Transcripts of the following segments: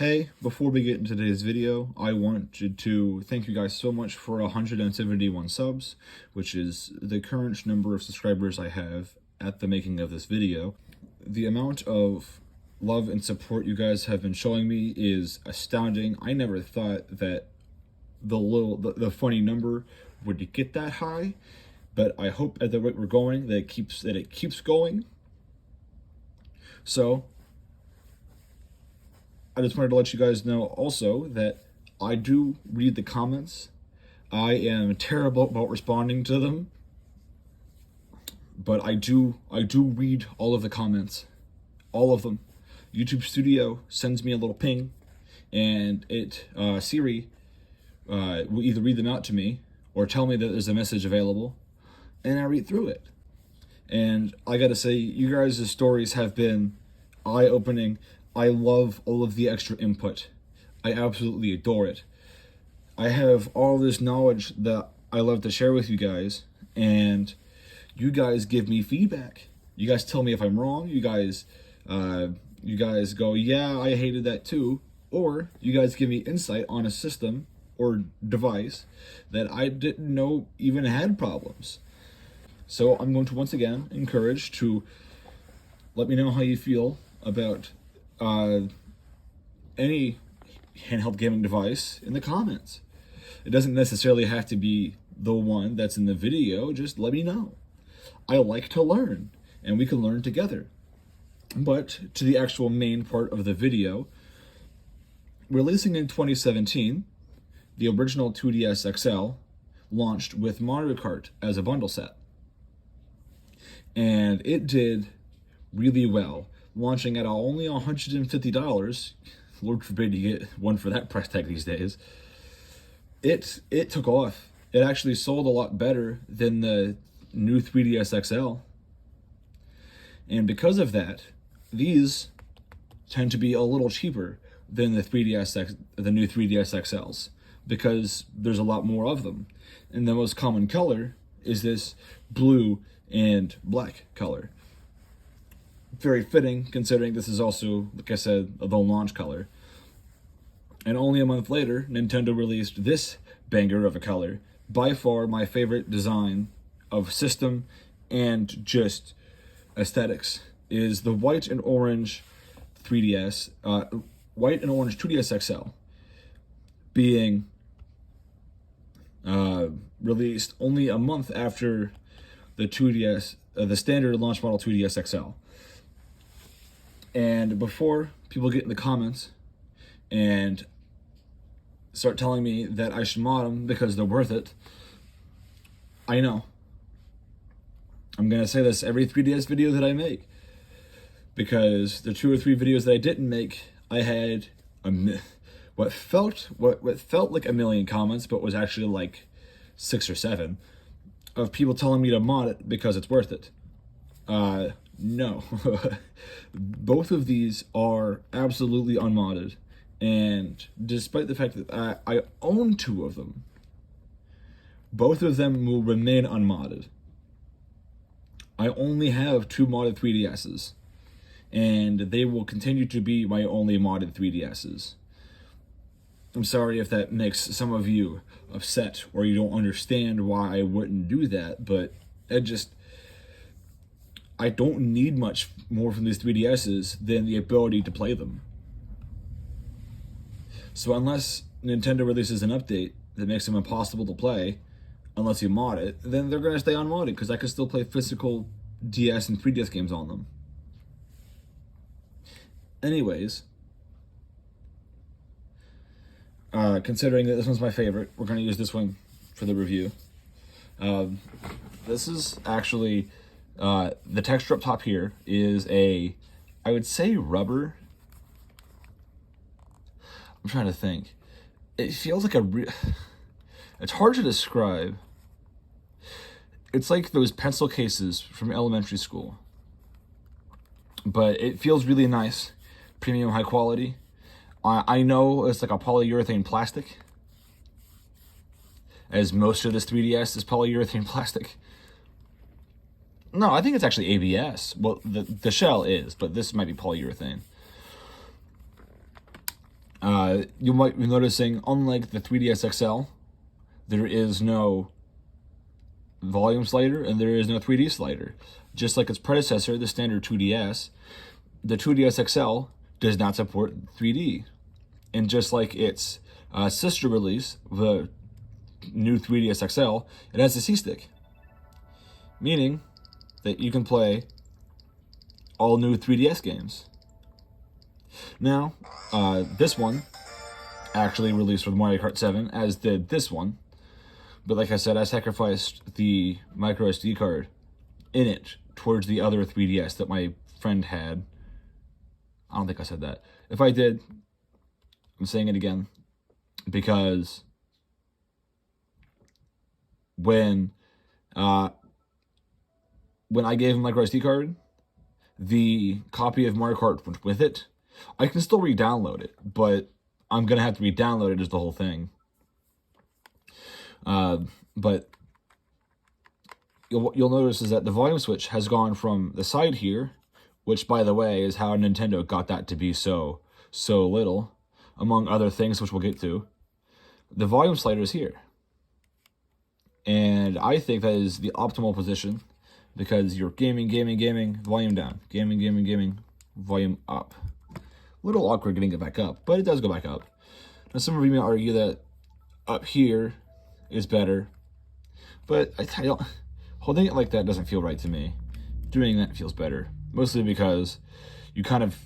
Hey, before we get into today's video, I wanted to thank you guys so much for 171 subs, which is the current number of subscribers I have at the making of this video. The amount of love and support you guys have been showing me is astounding. I never thought that the funny number would get that high, but I hope at the rate we're going that it keeps going. So I just wanted to let you guys know also that I do read the comments. I am terrible about responding to them, but I do read all of the comments, all of them. YouTube Studio sends me a little ping, and Siri will either read them out to me or tell me that there's a message available, and I read through it. And I gotta say, you guys' stories have been eye-opening. I love all of the extra input. I absolutely adore it. I have all this knowledge that I love to share with you guys, and you guys give me feedback. You guys tell me if I'm wrong. You guys go, yeah, I hated that too. Or you guys give me insight on a system or device that I didn't know even had problems. So I'm going to once again encourage to let me know how you feel about any handheld gaming device in the comments. It doesn't necessarily have to be the one that's in the video, just let me know. I like to learn, and we can learn together. But to the actual main part of the video, releasing in 2017, the original 2DS XL launched with Mario Kart as a bundle set. And it did really well, launching at only $150. Lord forbid you get one for that price tag these days. It took off. It actually sold a lot better than the new 3DS XL. And because of that, these tend to be a little cheaper than the new 3DS XLs, because there's a lot more of them. And the most common color is this blue and black color. Very fitting, considering this is also, like I said, the launch color. And only a month later, Nintendo released this banger of a color. By far my favorite design of system and just aesthetics is the white and orange 3DS, white and orange 2DS XL, being released only a month after the 2DS, the standard launch model 2DS XL. And before people get in the comments and start telling me that I should mod them because they're worth it, I know. I'm going to say this every 3DS video that I make, because the 2 or 3 videos that I didn't make, I had what felt like a million comments, but was actually like 6 or 7 of people telling me to mod it because it's worth it. No. Both of these are absolutely unmodded, and despite the fact that I own 2 of them, both of them will remain unmodded. I only have 2 modded 3DSs, and they will continue to be my only modded 3DSs. I'm sorry if that makes some of you upset or you don't understand why I wouldn't do that, but I don't need much more from these 3DSs than the ability to play them. So unless Nintendo releases an update that makes them impossible to play, unless you mod it, then they're going to stay unmodded, because I can still play physical DS and 3DS games on them. Anyways, considering that this one's my favorite, we're going to use this one for the review. This is actually... the texture up top here is I would say rubber. I'm trying to think. It feels like it's hard to describe. It's like those pencil cases from elementary school. But it feels really nice. Premium, high quality. I know it's like a polyurethane plastic, as most of this 3DS is polyurethane plastic. No, I think it's actually ABS. Well, the shell is, but this might be polyurethane. You might be noticing, unlike the 3DS XL, there is no volume slider and there is no 3D slider. Just like its predecessor, the standard 2DS, the 2DS XL does not support 3D. And just like its sister release, the new 3DS XL, it has a C-Stick. Meaning that you can play all new 3DS games. Now, this one actually released with Mario Kart 7, as did this one. But like I said, I sacrificed the micro SD card in it towards the other 3DS that my friend had. I don't think I said that. If I did, I'm saying it again. Because when I gave him my micro SD card, the copy of Mario Kart went with it. I can still re-download it, but I'm going to have to re-download it as the whole thing. But you'll notice is that the volume switch has gone from the side here, which, by the way, is how Nintendo got that to be so little, among other things, which we'll get to. The volume slider is here. And I think that is the optimal position, because you're gaming, volume down. Gaming, volume up. A little awkward getting it back up, but it does go back up. Now, some of you may argue that up here is better, but I don't, holding it like that doesn't feel right to me. Doing that feels better, mostly because you kind of,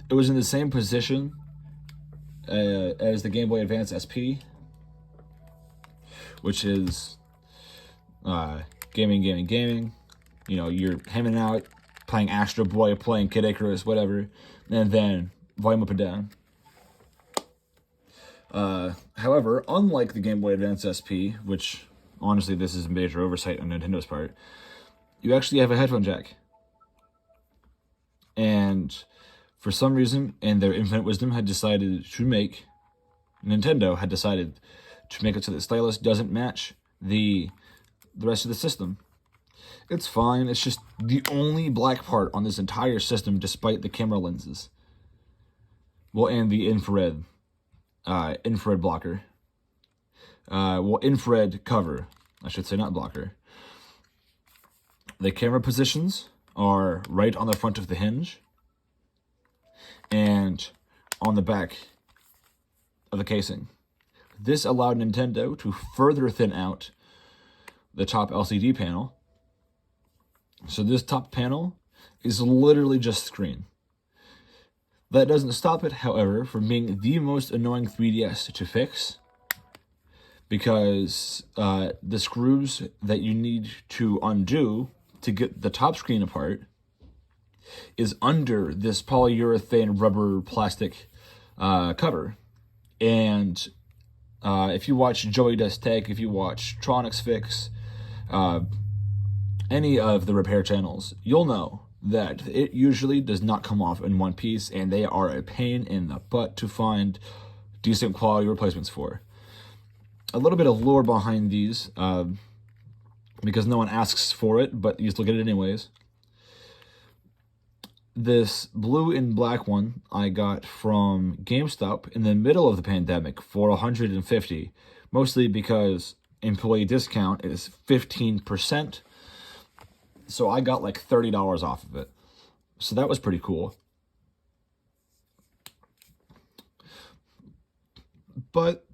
it was in the same position as the Game Boy Advance SP, which is gaming. You know, you're hemming out, playing Astro Boy, playing Kid Icarus, whatever, and then volume up and down. However, unlike the Game Boy Advance SP, which honestly this is a major oversight on Nintendo's part, you actually have a headphone jack. And for some reason, in their infinite wisdom, Nintendo had decided to make it so that stylus doesn't match the rest of the system. It's fine, it's just the only black part on this entire system, despite the camera lenses. Well, and the infrared blocker. Infrared cover, I should say, not blocker. The camera positions are right on the front of the hinge and on the back of the casing. This allowed Nintendo to further thin out the top LCD panel. So this top panel is literally just screen. That doesn't stop it, however, from being the most annoying 3DS to fix, because the screws that you need to undo to get the top screen apart is under this polyurethane rubber plastic cover. And if you watch Joey Does Tech, if you watch Tronics Fix, any of the repair channels, you'll know that it usually does not come off in one piece, and they are a pain in the butt to find decent quality replacements for. A little bit of lore behind these, because no one asks for it, but you still get it anyways. This blue and black one I got from GameStop in the middle of the pandemic for $150, mostly because employee discount is 15%. So I got like $30 off of it. So that was pretty cool. But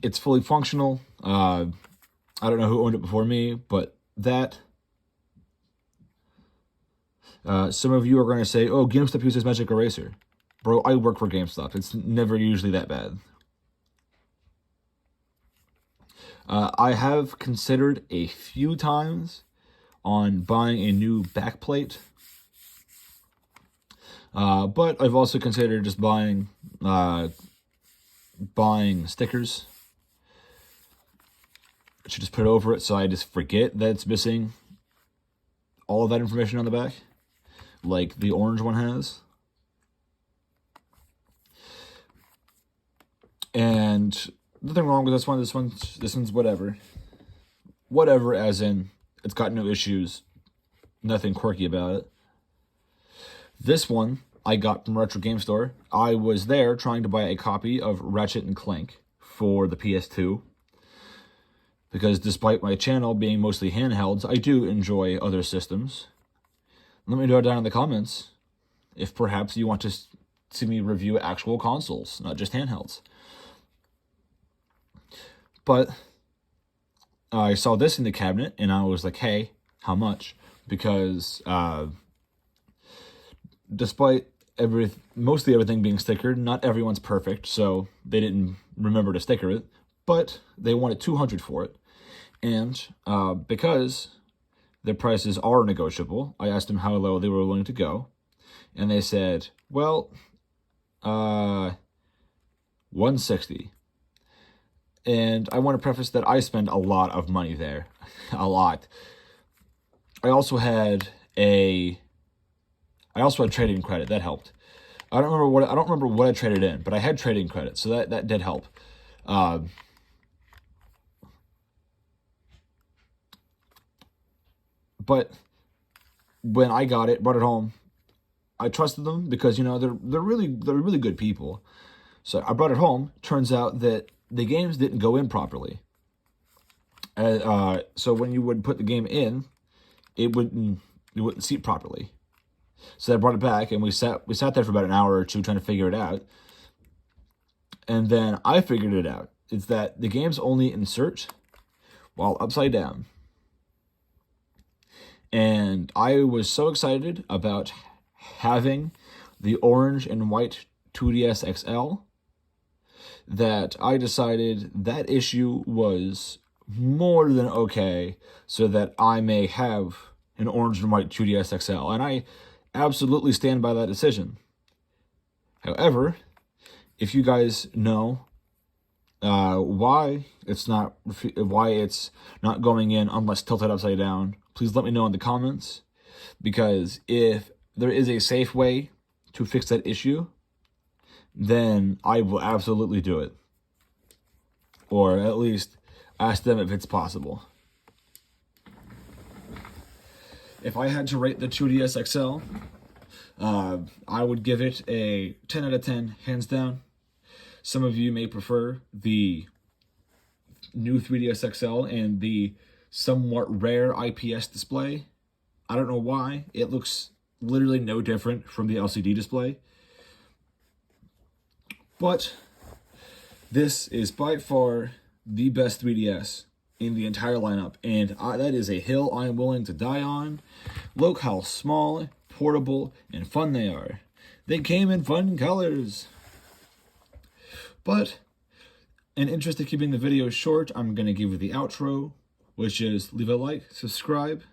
it's fully functional. I don't know who owned it before me, but that... some of you are going to say, oh, GameStop uses Magic Eraser. Bro, I work for GameStop. It's never usually that bad. I have considered a few times on buying a new backplate. But I've also considered just buying stickers to just put over it, so I just forget that it's missing all of that information on the back, like the orange one has. And nothing wrong with this one. This one's whatever. Whatever, as in, it's got no issues. Nothing quirky about it. This one, I got from Retro Game Store. I was there trying to buy a copy of Ratchet and Clank for the PS2. Because despite my channel being mostly handhelds, I do enjoy other systems. Let me know down in the comments if perhaps you want to see me review actual consoles, not just handhelds. But I saw this in the cabinet, and I was like, hey, how much? Because despite mostly everything being stickered, not everyone's perfect, so they didn't remember to sticker it, but they wanted $200 for it. And because their prices are negotiable, I asked them how low they were willing to go, and they said, well, $160. And I want to preface that I spend a lot of money there. A lot. I also had trading credit. That helped. I don't remember what I traded in, but I had trading credit, so that did help. But when I brought it home, I trusted them because they're really good people. So I brought it home. Turns out that the games didn't go in properly. So when you would put the game in, it wouldn't seat properly. So I brought it back, and we sat there for about an hour or two trying to figure it out. And then I figured it out. It's that the games only insert while upside down. And I was so excited about having the orange and white 2DS XL that I decided that issue was more than okay so that I may have an orange and white 2DS XL. And I absolutely stand by that decision. However, if you guys know why it's not going in unless tilted upside down, please let me know in the comments, because if there is a safe way to fix that issue, then I will absolutely do it. Or at least ask them if it's possible. If I had to rate the 2DS XL, I would give it a 10 out of 10, hands down. Some of you may prefer the new 3DS XL and the somewhat rare IPS display. I don't know why. It looks literally no different from the LCD display. But this is by far the best 3DS in the entire lineup, and that is a hill I am willing to die on. Look how small, portable, and fun they are. They came in fun colors. But in interest of keeping the video short, I'm going to give you the outro, which is leave a like, subscribe.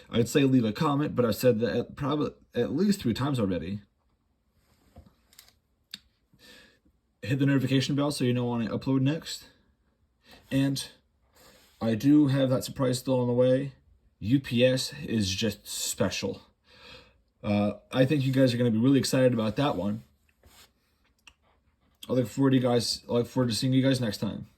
I'd say leave a comment, but I've said that probably at least 3 times already. Hit the notification bell so you know when I upload next. And I do have that surprise still on the way. UPS is just special. I think you guys are going to be really excited about that one. I look forward to seeing you guys next time.